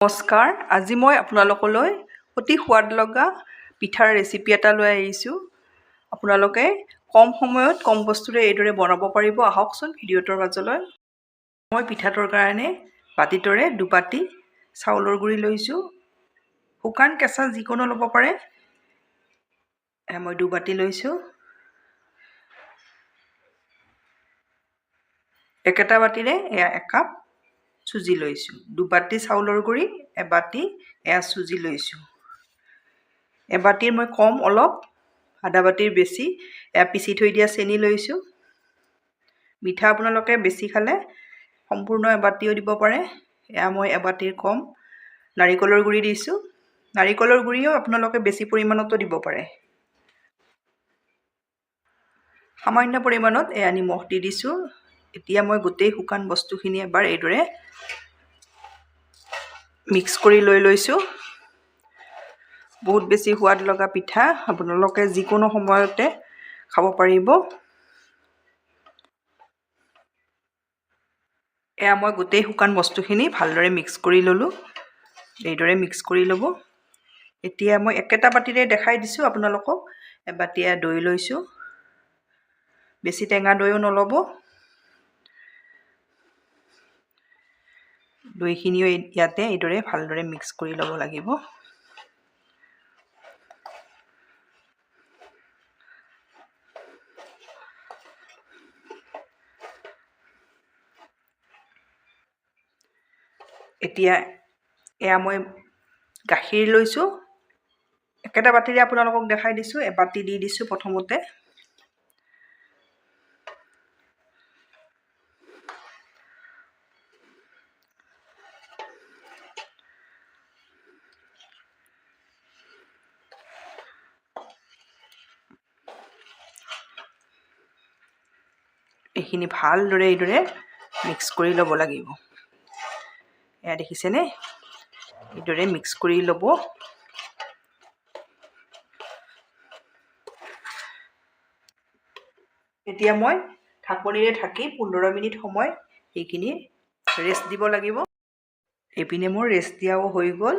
নমস্কাৰ, আজি মই আপোনালোকলৈ অতি সোৱাদ লগা পিঠাৰ ৰেচিপি এটা লৈ আহিছোঁ। আপোনালোকে কম সময়ত কম বস্তুৰে এইদৰে বনাব পাৰিব। আহকচোন ভিডিঅ'টোৰ মাজলৈ। মই পিঠাটোৰ কাৰণে বাতিটোৰে দুবাটি চাউলৰ গুড়ি লৈছোঁ। শুকান কেঁচা যিকোনো ল'ব পাৰে। মই দুবাটি লৈছোঁ। একেটা বাতিৰে একাপ চুজি লৈছোঁ। দুবাটি চাউলৰ গুড়ি, এবাটি চুজি লৈছোঁ। এবাটিৰ মই কম অলপ, আধা বাটিৰ বেছি পিচি থৈ দিয়া চেনি লৈছোঁ। মিঠা আপোনালোকে বেছি খালে সম্পূৰ্ণ এবাটিও দিব পাৰে। মই এবাটিৰ কম নাৰিকলৰ গুড়ি দিছোঁ। নাৰিকলৰ গুড়িও আপোনালোকে বেছি পৰিমাণতো দিব পাৰে। সামান্য পৰিমাণত নিমখ দি দিছোঁ। এতিয়া মই গোটেই শুকান বস্তুখিনি এবাৰ এইদৰে মিক্স কৰি লৈছোঁ। বহুত বেছি সোৱাদ লগা পিঠা, আপোনালোকে যিকোনো সময়তে খাব পাৰিব। মই গোটেই শুকান বস্তুখিনি ভালদৰে মিক্স কৰি ল'লোঁ। এইদৰে মিক্স কৰি ল'ব। এতিয়া মই একেটা বাতিৰে দেখাই দিছোঁ আপোনালোকক। এবাটি দৈ লৈছোঁ। বেছি টেঙা দৈও নল'ব। দৈখিনিও ইয়াতে এইদৰে ভালদৰে মিক্স কৰি ল'ব লাগিব। এতিয়া মই গাখীৰ লৈছোঁ। একেটা বাতিৰে আপোনালোকক দেখাই দিছোঁ। এবাটি দি দিছোঁ প্ৰথমতে। এইখিনি ভালদৰে এইদৰে মিক্স কৰি ল'ব লাগিব। দেখিছেনে? এইদৰে মিক্স কৰি ল'ব। এতিয়া মই ঢাকনিৰে ঢাকি 15 মিনিট সময় এইখিনি ৰেষ্ট দিব লাগিব। এইপিনে মোৰ ৰেষ্ট দিয়াও হৈ গ'ল।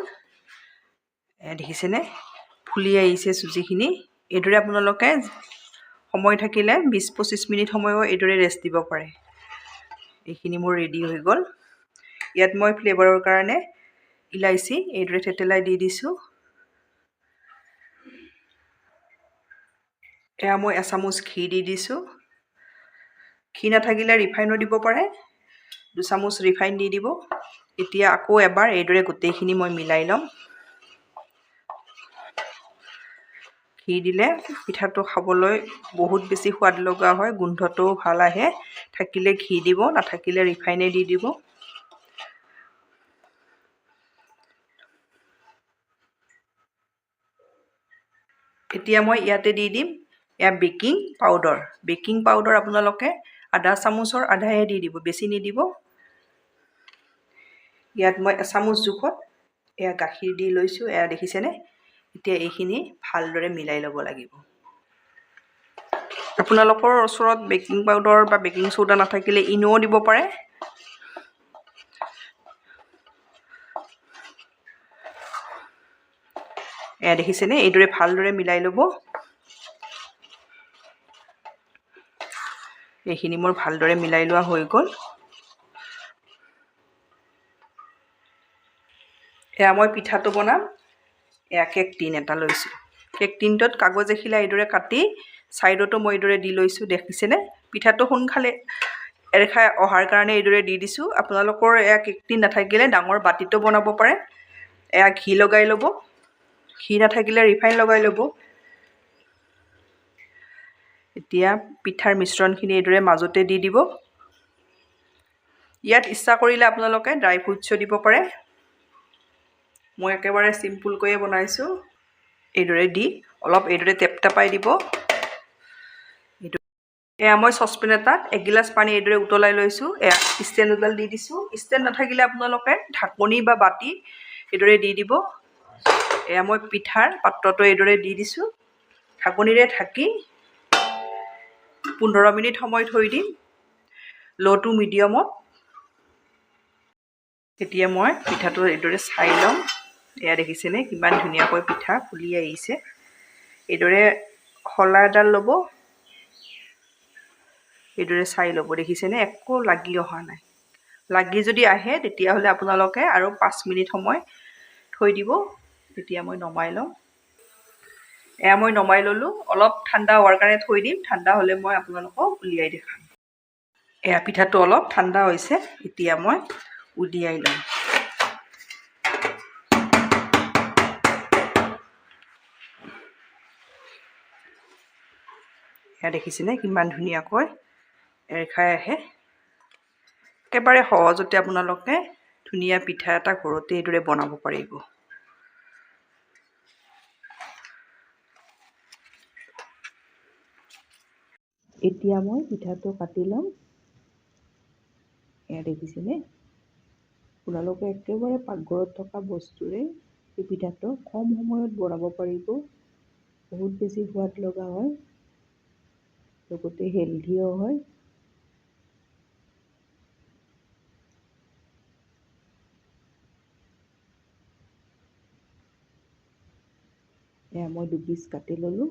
দেখিছেনে? ফুলি আহিছে চুজিখিনি। এইদৰে আপোনালোকে সময় থাকিলে 20-25 মিনিট সময়ও এইদৰে ৰেষ্ট দিব পাৰে। এইখিনি মোৰ ৰেডি হৈ গ'ল। ইয়াত মই ফ্লেভাৰৰ কাৰণে ইলাইচি এইদৰে থেতেলাই দি দিছোঁ। মই এচামুচ ঘি দি দিছোঁ। ঘি নাথাকিলে ৰিফাইনো দিব পাৰে। 2 চামুচ ৰিফাইন দি দিব। এতিয়া আকৌ এবাৰ এইদৰে গোটেইখিনি মই মিলাই ল'ম। ঘি দিলে পিঠাটো খাবলৈ বহুত বেছি সোৱাদ লগা হয়। গোন্ধটোও ভাল আহে। থাকিলে ঘি দিব, নাথাকিলে ৰিফাইনে দি দিব। এতিয়া মই ইয়াতে দি দিম বেকিং পাউডাৰ। বেকিং পাউডাৰ আপোনালোকে আধা চামুচৰ আধাহে দি দিব, বেছি নিদিব। ইয়াত মই এচামুচ জোখত গাখীৰ দি লৈছোঁ। দেখিছেনে? এতিয়া এইখিনি ভালদৰে মিলাই ল'ব লাগিব। আপোনালোকৰ ওচৰত বেকিং পাউডাৰ বা বেকিং চ'ডা নাথাকিলে ইনোও দিব পাৰে। দেখিছেনে? এইদৰে ভালদৰে মিলাই ল'ব। এইখিনি মোৰ ভালদৰে মিলাই লোৱা হৈ গ'ল। মই পিঠাটো বনাম। কেক টিন এটা লৈছোঁ। কেক টিনটোত কাগজ এখিলা এইদৰে কাটি ছাইডতো মই এইদৰে দি লৈছোঁ। দেখিছেনে? পিঠাটো সোনকালে এৰখাই অহাৰ কাৰণে এইদৰে দি দিছোঁ। আপোনালোকৰ কেক টিন নাথাকিলে ডাঙৰ বাতিটো বনাব পাৰে। ঘি লগাই ল'ব। ঘি নাথাকিলে ৰিফাইন লগাই ল'ব। এতিয়া পিঠাৰ মিশ্ৰণখিনি এইদৰে মাজতে দি দিব। ইয়াত ইচ্ছা কৰিলে আপোনালোকে ড্ৰাই ফ্ৰুটছো দিব পাৰে। মই একেবাৰে চিম্পুলকৈয়ে বনাইছোঁ। এইদৰে দি অলপ এইদৰে টেপটেপাই দিব। মই চচপেন এটাত 1 গিলাচ পানী এইদৰে উতলাই লৈছোঁ। ষ্টেণ্ড এডাল দি দিছোঁ। ষ্টেণ্ড নাথাকিলে আপোনালোকে ঢাকনি বা বাতি এইদৰে দি দিব। মই পিঠাৰ পাত্ৰটো এইদৰে দি দিছোঁ। ঢাকনিৰে ঢাকি 15 মিনিট সময় থৈ দিম ল' টু মিডিয়ামত। এতিয়া মই পিঠাটো এইদৰে চাই ল'ম। এয়া দেখিছেনে কিমান ধুনীয়াকৈ পিঠা ফুলি আহিছে। এইদৰে শলা এডাল ল'ব, এইদৰে চাই ল'ব। দেখিছেনে একো লাগি অহা নাই। লাগি যদি আহে তেতিয়াহ'লে আপোনালোকে আৰু 5 মিনিট সময় থৈ দিব। তেতিয়া মই নমাই ল'ম। এয়া মই নমাই ল'লোঁ। অলপ ঠাণ্ডা হোৱাৰ কাৰণে থৈ দিম। ঠাণ্ডা হ'লে মই আপোনালোকক উলিয়াই দেখাম। এয়া পিঠাটো অলপ ঠাণ্ডা হৈছে। এতিয়া মই উলিয়াই ল'ম। এয়া দেখিছেনে কিমান ধুনীয়াকৈ এৰ খাই আহে। একেবাৰে সহজতে আপোনালোকে ধুনীয়া পিঠা এটা ঘৰতে এইদৰে বনাব পাৰিব। এতিয়া মই পিঠাটো কাটি ল'ম। এয়া দেখিছেনে আপোনালোকে একেবাৰে পাকঘৰত থকা বস্তুৰে এই পিঠাটো কম সময়ত বনাব পাৰিব। বহুত বেছি সোৱাদ লগা হয়, লগতে হেলধিও হয়। এয়া মই 2 পিচ কাটি ল'লোঁ।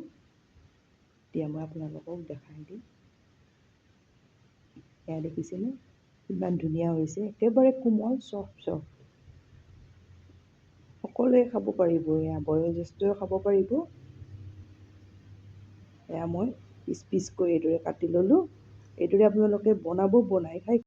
এতিয়া মই আপোনালোকক দেখাই দিম। এয়া দেখিছেনে কিমান ধুনীয়া হৈছে, একেবাৰে কোমল চফ্ট। সকলোৱে খাব পাৰিব। এয়া বয়োজ্যেষ্ঠও খাব পাৰিব। এয়া মই পিচ পিচকৈ এইদৰে কাটি ল'লোঁ। এইদৰে আপোনালোকে বনাই খাই